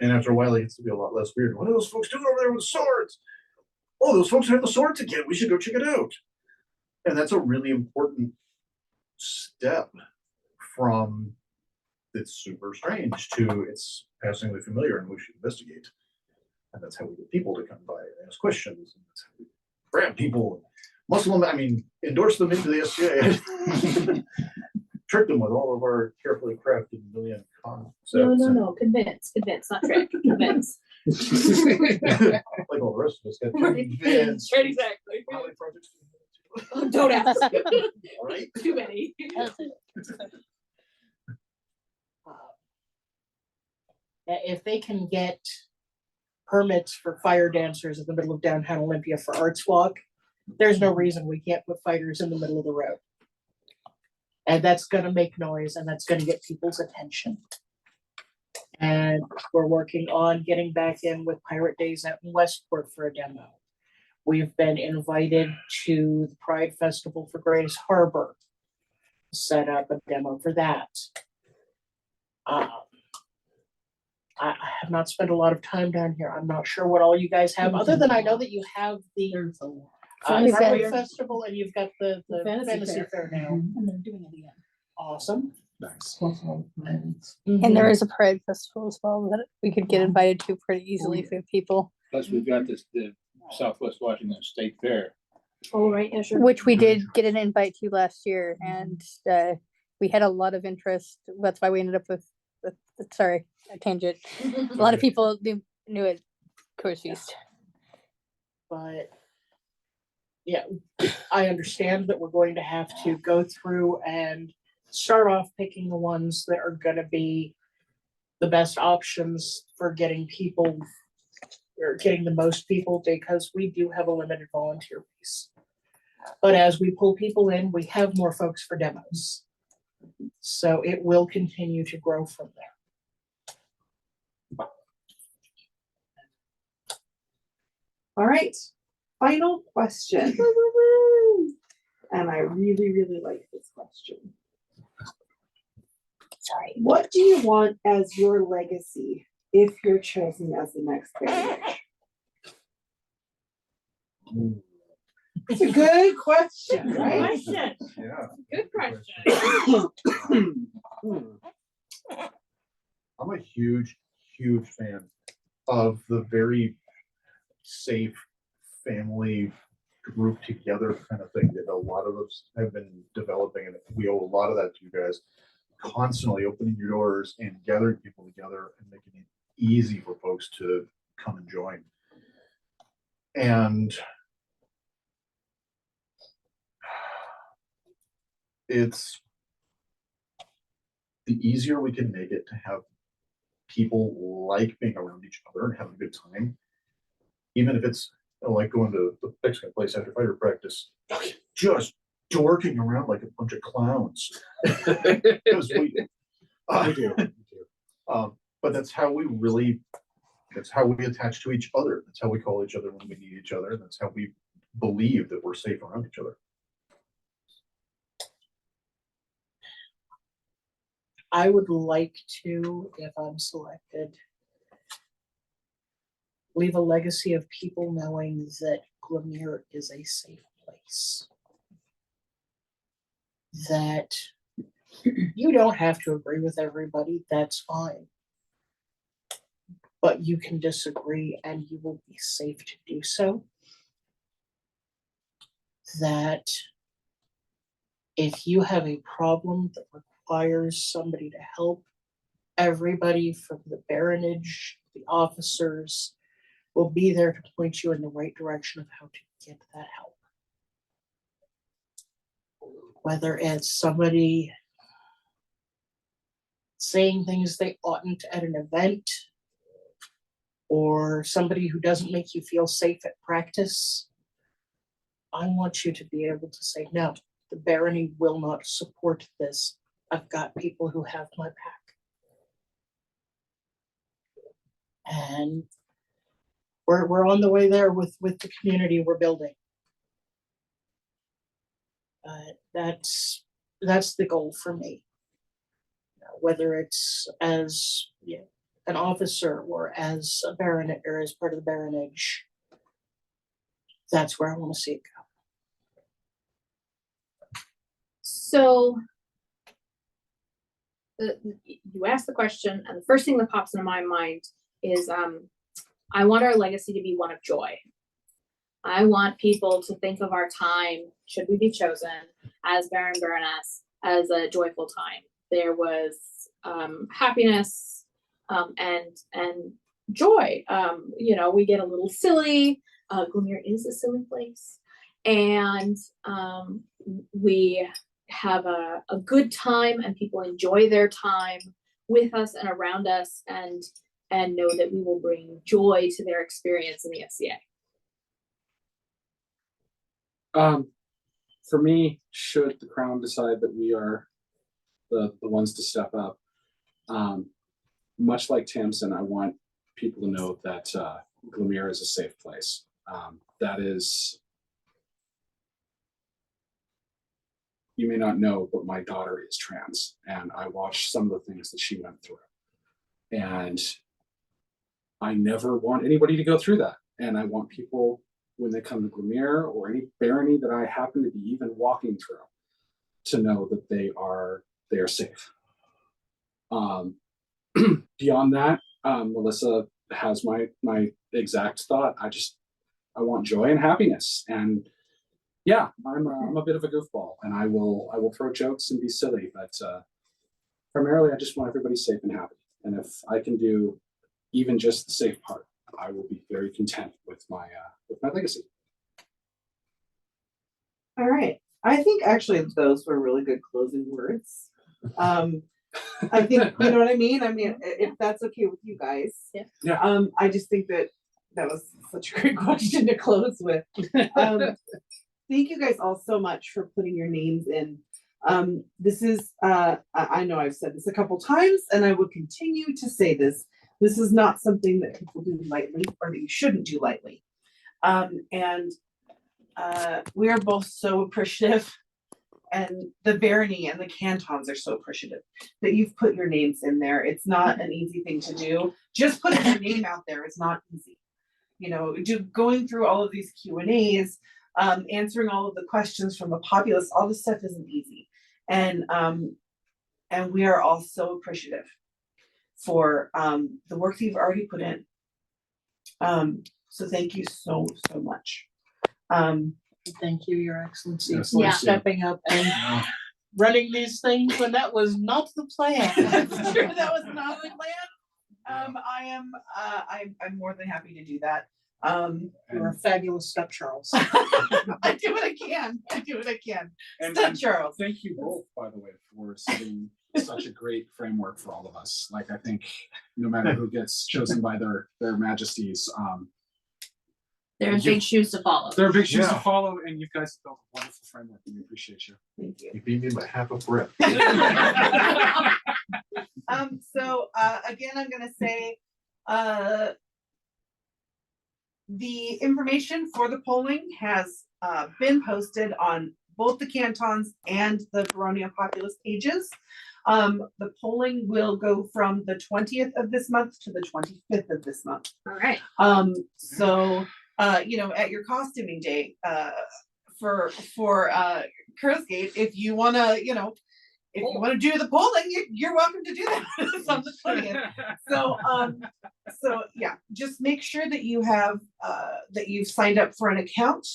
And after a while, it gets to be a lot less weird. What are those folks doing over there with swords? Oh, those folks have the swords again. We should go check it out. And that's a really important step from it's super strange to it's passingly familiar and we should investigate. And that's how we get people to come by and ask questions. And that's how we grab people, muscle them, endorse them into the SCA. Trick them with all of our carefully crafted million concepts. No. Convince, not trick. Convince. Like all the rest of us got convinced. Right, exactly. How many projects do you Oh, don't ask. All right. Too many. If they can get permits for fire dancers in the middle of downtown Olympia for Arts Walk, there's no reason we can't put fighters in the middle of the road. And that's gonna make noise and that's gonna get people's attention. And we're working on getting back in with Pirate Days out in Westport for a demo. We've been invited to the Pride Festival for Grays Harbor. Set up a demo for that. I have not spent a lot of time down here. I'm not sure what all you guys have, other than I know that you have the Fantasy Pride Fair. Festival and you've got the Fantasy Fair now. And they're doing it again. Awesome. Nice. And there is a Pride Festival as well that we could get invited to pretty easily for people, Plus, we've got the Southwest Washington State Fair. Oh, right, yeah, sure. which we did get an invite to last year, and we had a lot of interest. That's why we ended up with sorry, a tangent. A lot of people knew it, Course Feast. But yeah, I understand that we're going to have to go through and start off picking the ones that are gonna be the best options for getting people or getting the most people, because we do have a limited volunteer base. But as we pull people in, we have more folks for demos. So it will continue to grow from there. All right, final question. And I really, really like this question. Sorry. What do you want as your legacy if you're chosen as the next Baronial? It's a good question, right? Question. Yeah. Good question. I'm a huge fan of the very safe family group together kind of thing that a lot of us have been developing, and we owe a lot of that to you guys. Constantly opening your doors and gathering people together and making it easy for folks to come and join. And it's the easier we can make it to have people like being around each other and having a good time, even if it's like going to the Mexican place after fighter practice, just dorking around like a bunch of clowns. Because we do. But that's how we attach to each other. That's how we call each other when we need each other. That's how we believe that we're safe around each other. I would like to, if I'm selected, leave a legacy of people knowing that Glymm Mere is a safe place. That you don't have to agree with everybody, that's fine. But you can disagree and you will be safe to do so. That if you have a problem that requires somebody to help, everybody from the baronage, the officers, will be there to point you in the right direction of how to get that help. Whether it's somebody saying things they oughtn't at an event, or somebody who doesn't make you feel safe at practice, I want you to be able to say, no, the barony will not support this. I've got people who have my back. And we're on the way there with the community we're building. That's the goal for me. Whether it's as an officer or as a baronet or as part of the baronage, that's where I want to see it go. So you asked the question, and the first thing that pops into my mind is I want our legacy to be one of joy. I want people to think of our time, should we be chosen, as Baron Baroness, as a joyful time. There was happiness and joy. We get a little silly. Glymm Mere is a silly place, and we have a good time, and people enjoy their time with us and around us, and know that we will bring joy to their experience in the FCA. For me, should the Crown decide that we are the ones to step up, much like Tamsin, I want people to know that Glymm Mere is a safe place. That is, you may not know, but my daughter is trans, and I watched some of the things that she went through. And I never want anybody to go through that. And I want people, when they come to Glymm Mere or any barony that I happen to be even walking through, to know that they are safe. Beyond that, Melissa has my exact thought. I want joy and happiness. And yeah, I'm a bit of a goofball, and I will throw jokes and be silly, but primarily I just want everybody safe and happy. And if I can do even just the safe part, I will be very content with my legacy. All right. I think actually those were really good closing words. I think, you know what I mean? I mean, if that's okay with you guys. Yeah. I just think that was such a great question to close with. Thank you guys all so much for putting your names in. This is, I know I've said this a couple times, and I will continue to say this. This is not something that people do lightly, or that you shouldn't do lightly. We are both so appreciative, and the barony and the cantons are so appreciative that you've put your names in there. It's not an easy thing to do. Just putting your name out there is not easy. Going through all of these Q&As, answering all of the questions from the populace, all this stuff isn't easy. And we are all so appreciative for the work that you've already put in. So thank you so much. Thank you, Your Excellency, Yes, for Yeah. stepping up and running these things when that was not the plan. That's true, that was not the plan. I'm more than happy to do that. You're a fabulous step, Charles. I do what I can. And Step Charles. thank you both, by the way, for setting such a great framework for all of us. Like, I think no matter who gets chosen by their majesties, There's big shoes to follow. there are big shoes to Yeah. follow, and you guys have built a wonderful framework, and we appreciate you. Thank you. You beat me by half a breath. Again, I'm gonna say, the information for the polling has been posted on both the cantons and the Baronial Populace pages. The polling will go from the 20th of this month to the 25th of this month. All right. At your costuming day, for Kurzgate, if you wanna, if you wanna do the polling, you're welcome to do that. It's on the 20th. So yeah, just make sure that you have that you've signed up for an account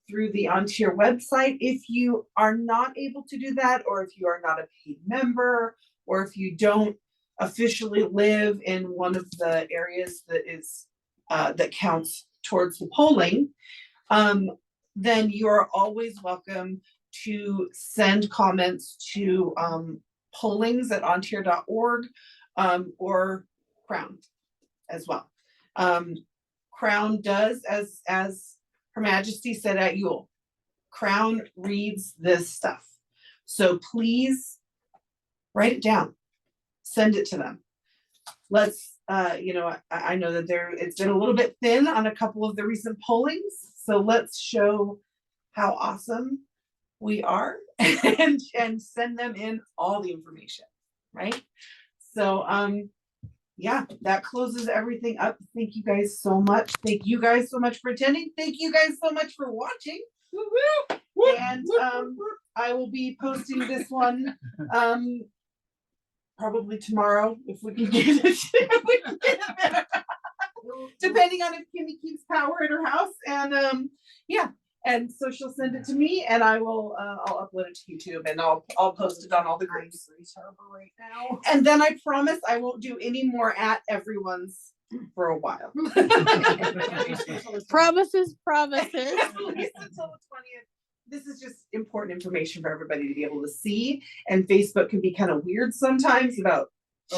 through the Ontario website. If you are not able to do that, or if you are not a paid member, or if you don't officially live in one of the areas that is that counts towards the polling, then you are always welcome to send comments to pollings@ontario.org or Crown as well. Crown does, as Her Majesty said at Yule, Crown reads this stuff. So please write it down, send it to them. Let's, I know that it's been a little bit thin on a couple of the recent pollings, so let's show how awesome we are and send them in all the information, right? So, yeah, that closes everything up. Thank you guys so much. Thank you guys so much for attending. Thank you guys so much for watching. And I will be posting this one probably tomorrow if we can get it. There. Depending on if Kimmy keeps power in her house, and yeah, and so she'll send it to me, and I will I'll upload it to YouTube, and I'll post it on all the groups. Right now. And then I promise I won't do any more at everyone's for a while. Promises. At least until the 20th. This is just important information for everybody to be able to see, and Facebook can be kind of weird sometimes about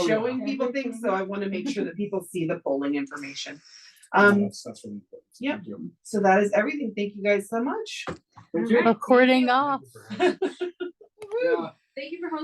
showing people things, so I want to make sure that people see the polling information. That's really important. Yep. Thank you. So that is everything. Thank you guys so much. Thank you. Recording off. Yeah. Thank you for hosting.